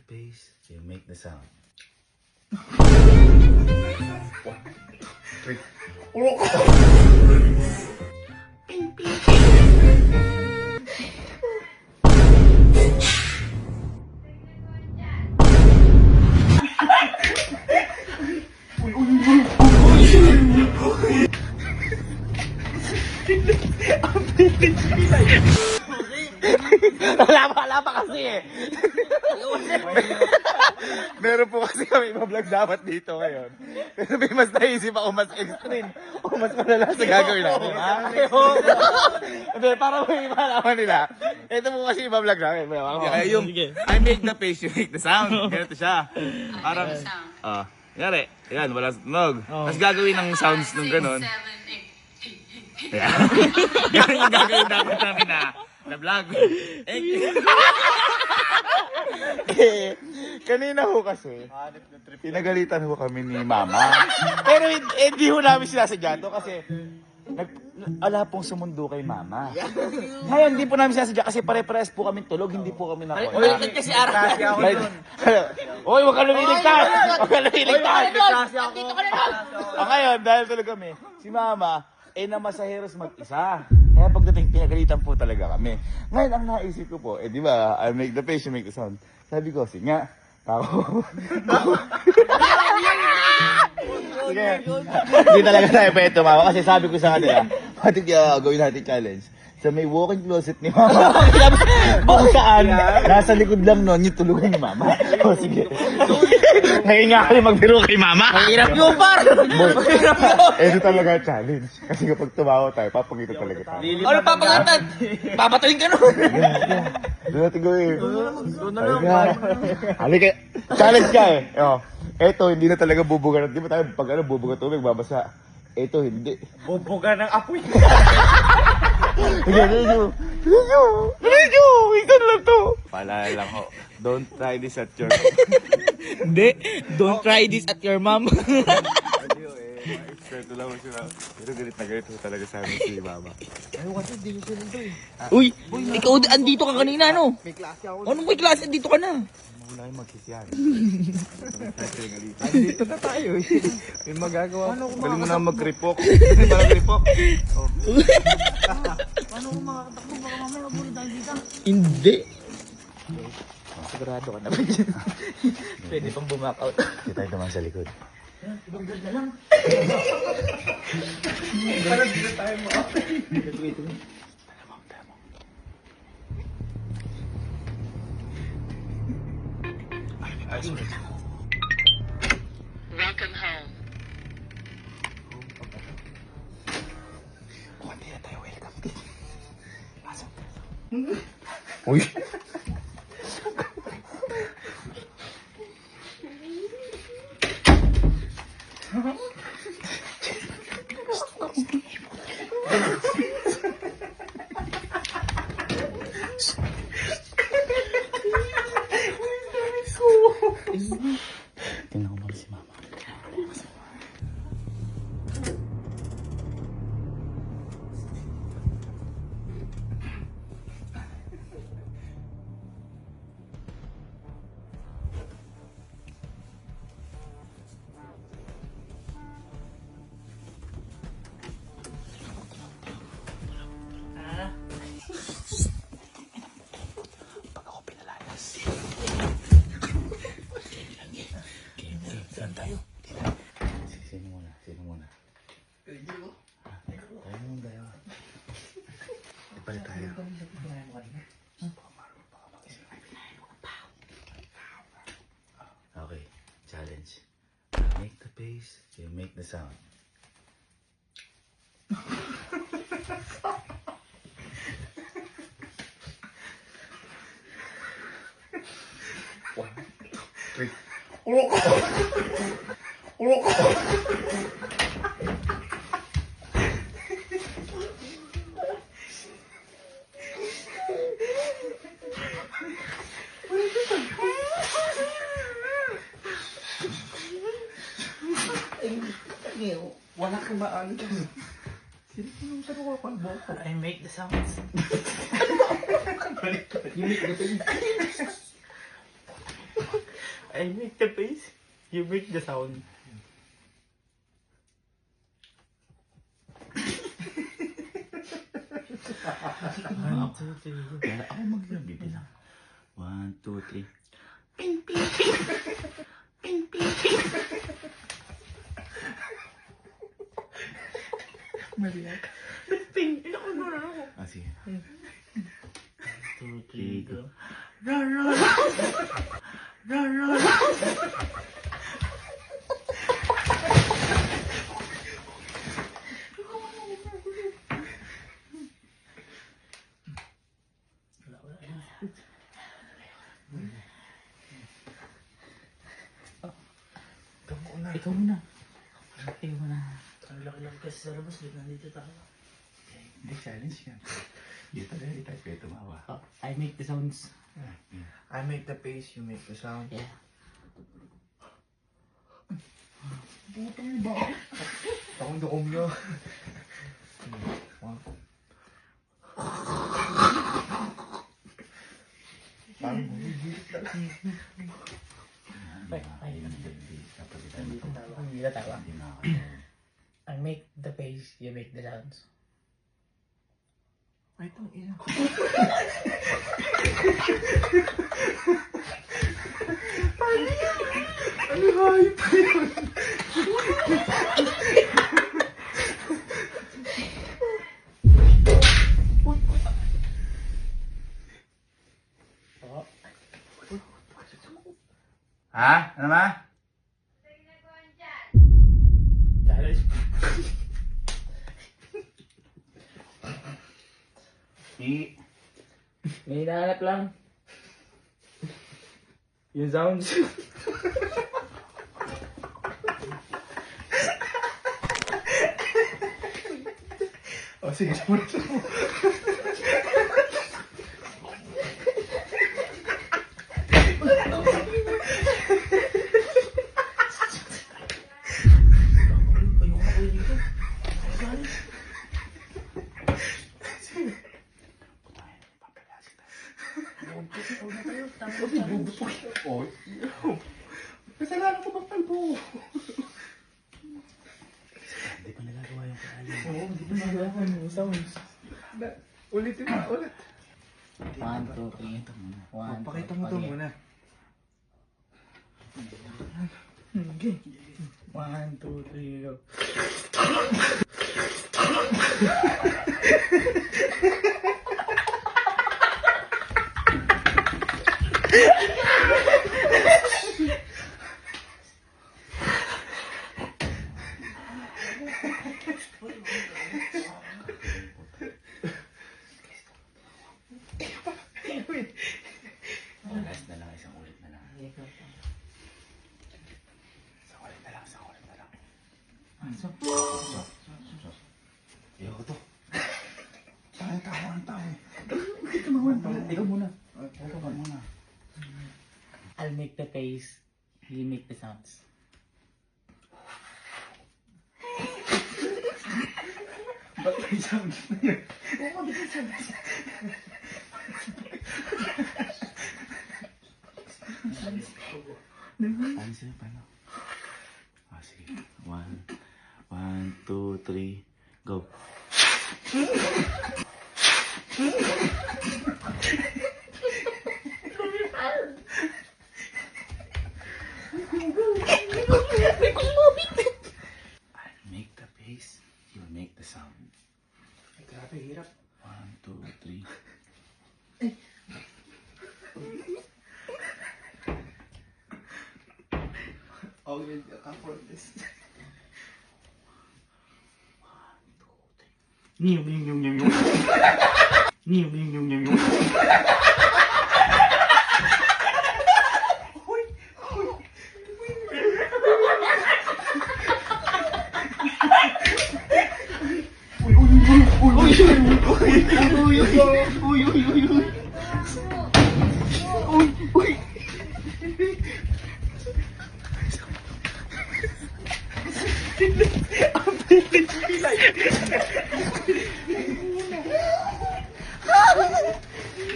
pace, you make the sound. 1, 2, 3. Wala pa kasi eh. Meron po kasi kami vlog dapat dito ngayon. Pero may mas naisip ako mas extreme o mas malala sa gagawin natin. Hindi, para may malaman nila. Ito po kasi vlog namin. Kaya yung I make the face, you make the sound. Ganito siya. Parang, yari. Yan, wala sa tunog. Tapos gagawin ng sounds nung ganun. 7, 8. Yan. Ganun yung gagawin dapat namin na vlog. Kanina ho kasi, pinagalitan ho kami ni Mama. Pero hindi ho namin sinasadya to kasi ala pong sumundo kay Mama. Ngayon, hindi po namin sinasadya kasi pare-pares po kami tulog, hindi po kami nakuha. Uy, kasi araw. Oy, wag ka lumiligtas! Wag ka lumiligtas! Dito ka na lang. Ngayon, dahil tulog kami, si Mama, namasaheros mag-isa. Kaya pagdating, pinagalitan po talaga kami. Ngayon, ang naisip ko po, di ba, I make the face, you make the sound. Sabi ko, sige nga, ako. Sige, hindi talaga tayo pwede tumawa kasi sabi ko sa kanila, pati gawin natin challenge. Sa may walk-in closet ni Mama. Kung saan, nasa likod lang nun yung tulugan ni Mama. O sige. Ngayon nga kami magbiro kay Mama. Ang hirap yun, par. Ito talaga challenge. Kasi kapag tumawa tayo, papakita talaga tayo. Ano papagatan? Papatayin ka nun. Doon natin gawin. Halika. Challenge ka eh. Eto, hindi na talaga bubuga. Di ba tayo pag bubuga tubig, babasa. Eto, hindi. Bubuga ng apoy. Sige, medyo. Isan lang to. Paalala lang ho. Don't try this at your... Hindi. Don't try this at your mom. Eksperto lang mo sila. Pero galit na galit ho talaga sa amin si Mama. Uy, ikaw andito ka kanina, no? May klase ako. Anong may klase? Andito ka na. Muna kayo magsisyan. Dito na tayo eh. May magagawa. Galing mo na mag-kripok. Hindi ba kripok? Paano kung makakatakbo? Baka mamaya mabuli tayo dito. Hindi. Sigurado ka naman dyan. Pwede pang bumak-out. Hindi tayo naman sa likod. Ibang ganda lang. Parang dito tayo mo. Welcome home. Hindi na tayo welcome din. Pasok. Uy. Tingnan ko muna si Mama. Pag ako pinalayas. Saan tayo? Sino muna? Sino muna? Tayo muna tayo. Ipalit tayo. Okay, challenge. Make the pace, you make the sound. One, two, three. Wala kang maano dyan. Sino ko kalbo? I make the sounds. You make the thing. I make the face, you make the sound. One, two, three. Kaya ako magbibilang. 1, 2, 3. Ping, ina ko na ako. Ah, sige. 2, 3, go. Ikaw muna. Ikaw muna. Ang laki-laki kasi sa labas, nandito tayo. Hindi, challenge yan. Dito na, hindi tayo pwede tumawa. Oh, I make the sounds. I make the face, you make the sound. Yeah. Butang ba? Akong dokom nyo. Parang bumibilit na lang. Hindi na tawa. I make the face, you make the sounds. Ay, itong ina ko. Ano hayop pa yun? Ha? Ano ba? Challenge. May hinahanap lang. Yung sounds. O sige, muna sa mo. Kasalanan ko bang talbo? Hindi pa nagagawa yung kaalim. Oo, hindi ko nagawa yung sounds. Ulitin na, ulit. 1, 2, 3. Pakita mo ito muna. 1, 2, 3, go. Last na lang, isang ulit na lang. Isang ulit na lang, isang ulit na lang. Ayoko to. Saan tawa ang tao eh? Ikaw muna. Ikaw ka muna. I'll make the face, you make the sounds. Ba't may sound na yun? Paano sila? Paano? Ah, sige. 1, 2, 3, go. I make the bass, you make the sound. Ay, grabe, hirap. 1, 2, 3. Oh, you can't afford this. Nyum, nyum, nyum, nyum, nyum. Nyum, nyum, nyum, nyum, nyum.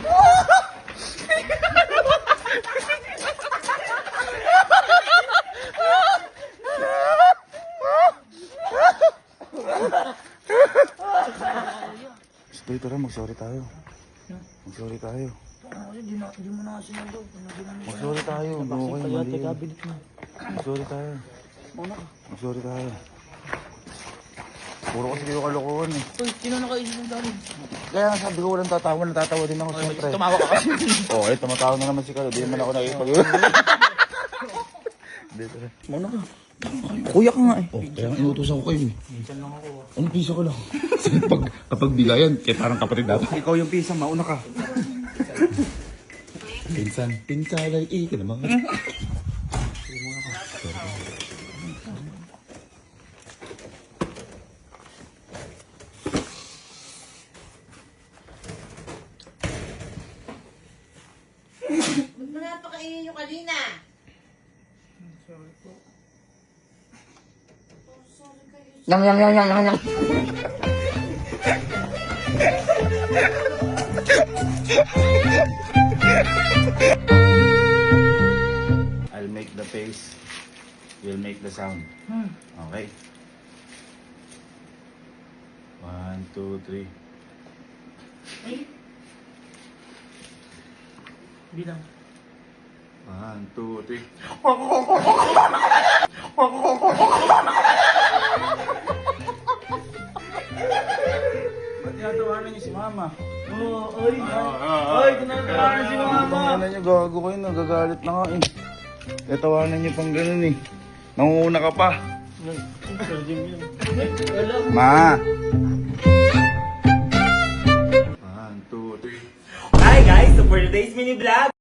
Ah! Tara, mag-sorry tayo. Mag-sorry tayo. Kasi di mo na kasi nandun. Mag-sorry tayo. Okay, mali yun. Cabinet mo. Mag-sorry tayo. Mauna ka. Mag-sorry tayo. Puro kasi kayo kalokohan eh. Uy, sino nakaisip ng dami? Kaya nga sabi ko walang tatawa, natatawa din ako siyempre. Tumawa ka kasi. Oo, eh, tumatawa na naman si Carlo. Di naman ako nakikipag... Hindi, tara. Mauna ka. Kuya ka nga eh. Oh, kaya nga inutusan ko kayo eh. Minsan lang ako. Anong piso ko lang? kapag bigayan, kaya parang kapatid dapat. Ikaw yung pisa, mauna ka. Pinsan lang ka naman. Ba't mo napakainin nyo kanina? Yang. I'll make the face. You'll make the sound. Okay? 1, 2, 3. Bilang. 1, 2, 3. Ba't tinatawanan niyo si Mama? Oo, oy. Oy, tinatawanan si mama. Ano niyo, gago kayo, nagagalit na nga eh. Tinatawanan niyo pang ganun eh. Nangunguna ka pa. Wala. Ma! 1, 2, 3. Hi guys! So for today's mini vlog,